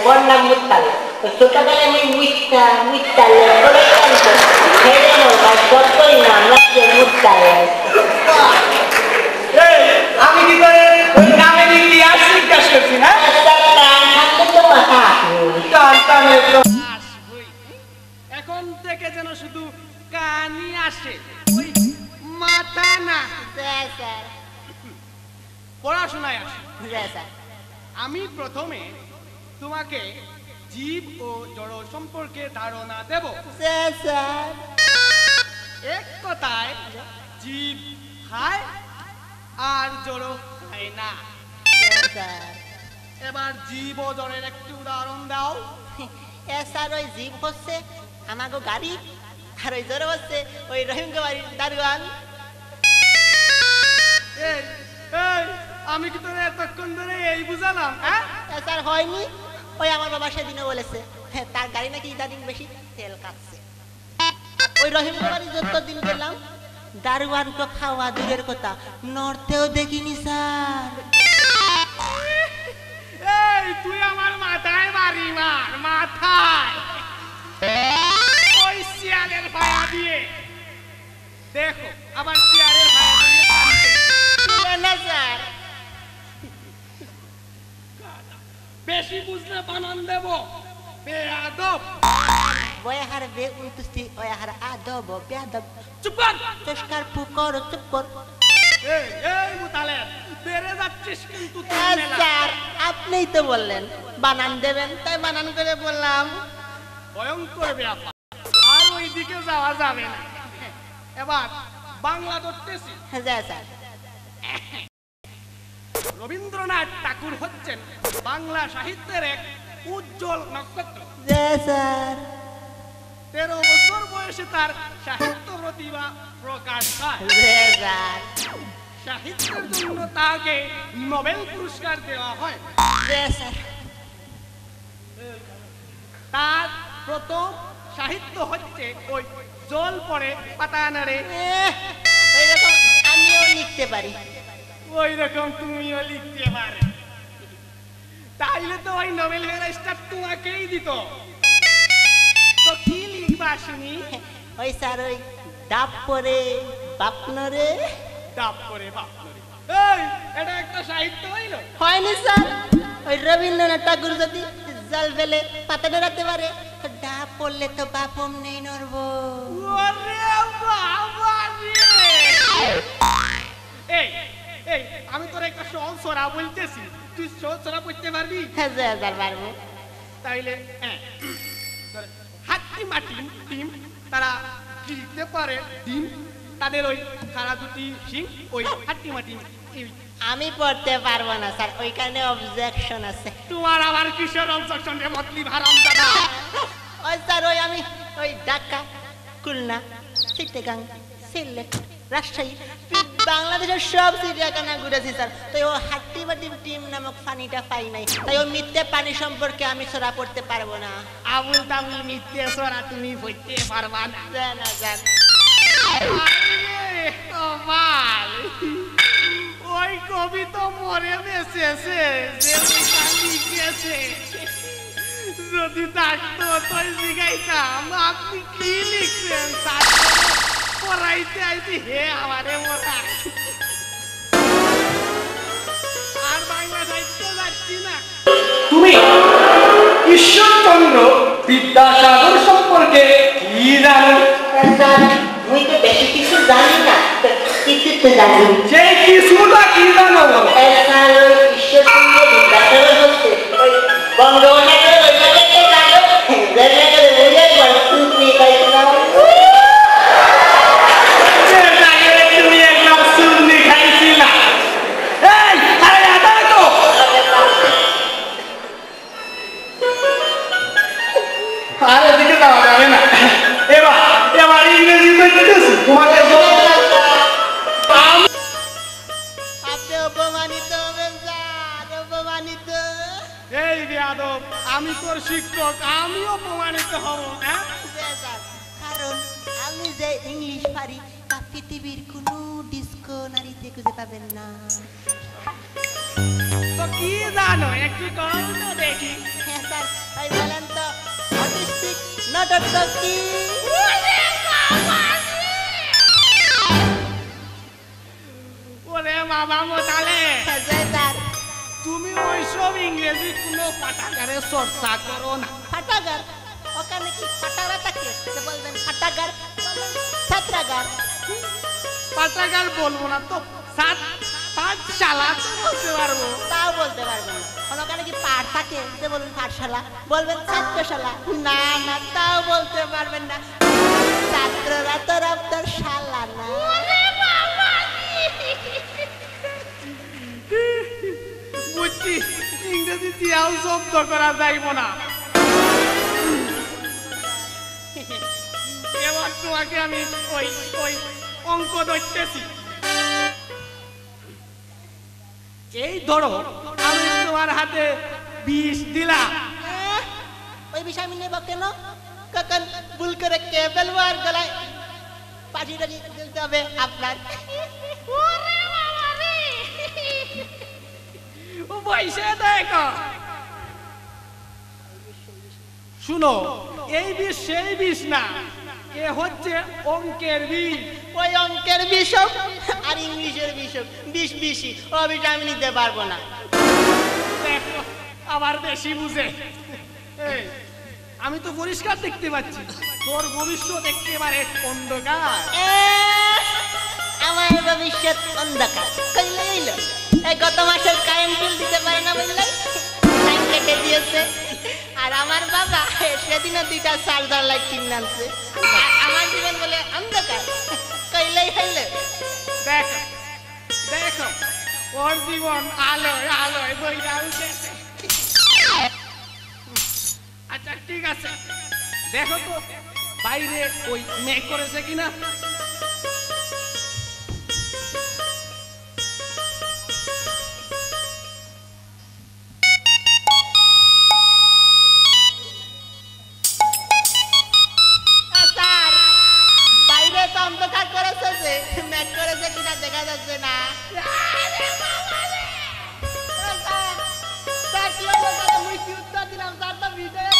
বন্যা মুতাল ছোটবেলায় আমি মুতাল যতই না নাচে মুতাল আমি কি করে ওই নামে ইতিহাস জিজ্ঞাসা করছি না এখন থেকে যেন শুধু কানই আসে ওই মাথা না পড়াশোনায় আসে আমি প্রথমে তোমাকে জীব ও জড় সম্পর্কে ধারণা দেব এক কথায় জীব খায় আর জড় খায় না এবার জীব ও জড়ের একটি উদাহরণ দাও স্যার ওই জীব হচ্ছে আমাকে গাড়ি আর ওই জড় হচ্ছে ওই রহিমকে বাড়ির দারোয়ান আমি কি তোর এতক্ষণ ধরে এই বুঝালাম স্যার হয়নি ওই আমার বাবা সেদিনও বলেছে তার গাড়ি নাকি ইদানিং বেশি তেল কাটছে ওই রহিমকে বাড়ি যতদিন গেলাম দারোয়ানকে খাওয়া দূরের কথা নড়তেও দেখিনি স্যার তুই আমার মাথায় বাড়ি মার মাথায় ওই শিয়ালের ভাড়া দিয়ে দেখো আবার শিয়ালের ভাড়া দিয়ে না স্যার বেশি বুঝলে বানান দেব বেয়াদব বয়াহার বে উন্তুস্তি ওয়াহার আদব বেয়াদব চুপ কর চস্কার পুকর চুপ কর এই মুতালেব বেরে যাচ্ছিস কিন্তু স্যার আপনিই তো বললেন বানান দেবেন তাই বানান করে বললাম ভয়ঙ্কর ব্যাপার আর ওইদিকে যাওয়া যাবে না এবার বাংলা ধরতেছি স্যার রবীন্দ্রনাথ ঠাকুর হচ্ছেন বাংলা সাহিত্যের এক উজ্জ্বল নক্ষত্র স্যার 13 বছর বয়সে তার সাহিত্য প্রতিভা প্রকাশ পায় সাহিত্যের জন্য তাকে নোবেল পুরস্কার দেওয়া হয় তার প্রথম সাহিত্য হচ্ছে ওই জল পড়ে পাতা নাড়ে আমিও লিখতে পারি ওই রকম তুমিও লিখতে পারো তাইলে তো ওই নোবেল পুরস্কার তোমাকেই দিত তো কি লিখবা শুনি ওই স্যার ওই ডাব পরে বাপনরে ডাব পরে বাপনরে এটা একটা সাহিত্য হইল হয়নি স্যার ওই রবীন্দ্রনাথ ঠাকুর যদি জল ফেলে পাতা নড়াতে পারে তো ডাব পড়লে তো বাপম নেই নড়বো আমি তোর একটা সহজ ছড়া বলতেছি তুই সহজ ছড়া পড়তে পারবি হ্যাঁ পারবো তাইলে হাতি মাটি টিম তারা দিতে পারে ডিম তাদের ওই খাড়া দুটি সিং ওই হাতি মাটি আমি পড়তে পারবো না স্যার ওইখানে অবজেকশন আছে তোমার আবার কিসের অবজেকশন রে মতলি হারাম দাদা ওই স্যার ওই আমি ওই ঢাকা খুলনা চিটাগাং সিলেট রাজশাহী বাংলাদেশের সব চিড়িয়াখানা ঘুরেছি স্যার তো ও হাট্টি বাটি টিম নামক পানিটা পাই নাই তাই ও মিথ্যে পানি সম্পর্কে আমি ছড়া পড়তে পারবো না আবুল তাবুল মিথ্যে ছড়া তুমি পড়তে পারবা না না স্যার ওই কবি তো মরে বেঁচেছে লিখেছে যদি থাকতো তোই জিগাইতাম আপনি কি লিখছেন পড়াইতে আইছি হে আমারে মোরা আর বাংলা সাহিত্য যাচ্ছি না তুমি ঈশ্বরচন্দ্র বিদ্যাসাগর সম্পর্কে কি জানো মুই তো বেশি কিছু জানি না কিছু তো জানি যে কিছুটা কি জানো ঈশ্বরচন্দ্র বিদ্যাসাগর হচ্ছে ওই বঙ্গবন্ধুর ওই জায়গাতে জানো জায়গাতে বুঝে তুমি পাইছিলাম আমি তোর শিক্ষক আমি অপমানিত হব কারণ আমি যে ইংলিশ পারি তা পৃথিবীর কোনো ডিকশনারিতে খুঁজে পাবেন না তো কি জানো একটু কম তো দেখি স্যার তাই বলেন তো অটিস্টিক নটত্ব কি? ওরে বাবা মোতালে, স্যার তুমি ওইসব ইংরেজি কোনো পাঠাগারে চর্চা করো না। ফাটাগার ওখানে কি ফাটারা থাকে? বলবেন ফাটাগার, ছাত্রাগার। পাঠাগার বলবো না তো, পাঠশালা বলতে পারবো। তাও বলতে পারবেন না। ওখানে কি পাঠ থাকে? বলুন পাঠশালা, বলবেন ছাত্রশালা। না না, তাও বলতে পারবেন না। ছাত্ররা তো আপনার শালা না। বুঝছি, ইংরেজি দিয়াও শব্দ করা যাইব না। এবার তোমাকে আমি ওই ওই অঙ্ক ধরতেছি। এই ধরো, আমি তোমার হাতে 20 দিলাম। ওই বিষয় আমি নেব কেন? কখন ভুল করে কে ফেলবো আর গলায় পাটি টাটি দিতে হবে আপনার। ও বইসে দেখো, শুনো, এই বিষ সেই বিষ না, এ হচ্ছে অঙ্কের বিষ। ওই অঙ্কের বিষয় আর ইংলিশের বিষয় বিষ বিশি, ও বিষয় আমি নিতে পারবো না। দেখো, আবার বেশি বুঝে। এই, আমি তো পরিষ্কার দেখতে পাচ্ছি তোর ভবিষ্যৎ একেবারে অন্ধকার। আমার ভবিষ্যৎ অন্ধকার কইলে হইল। এই গত মাসের কারেন্ট বিল দিতে পারে না বললে লাইন কেটে দিয়েছে। আর আমার বাবা সেদিনও 2টা চার্জার লাইট কিনে আনছে। আমার জীবন বলে অন্ধকার কইলেই হইল। দেখো দেখো, ওর জীবন আলোয় আলোয় বইরা উঠেছে। আচ্ছা ঠিক আছে, দেখো তো বাইরে ওই মেঘ করেছে কিনা। স্যার বাইরে তো অন্ধকার করেছে, যে ম্যাচ করেছে কিনা দেখা যাচ্ছে না। স্যার কি হলো? স্যার মুই কি উত্তর দিলাম? স্যার তো ভিতরে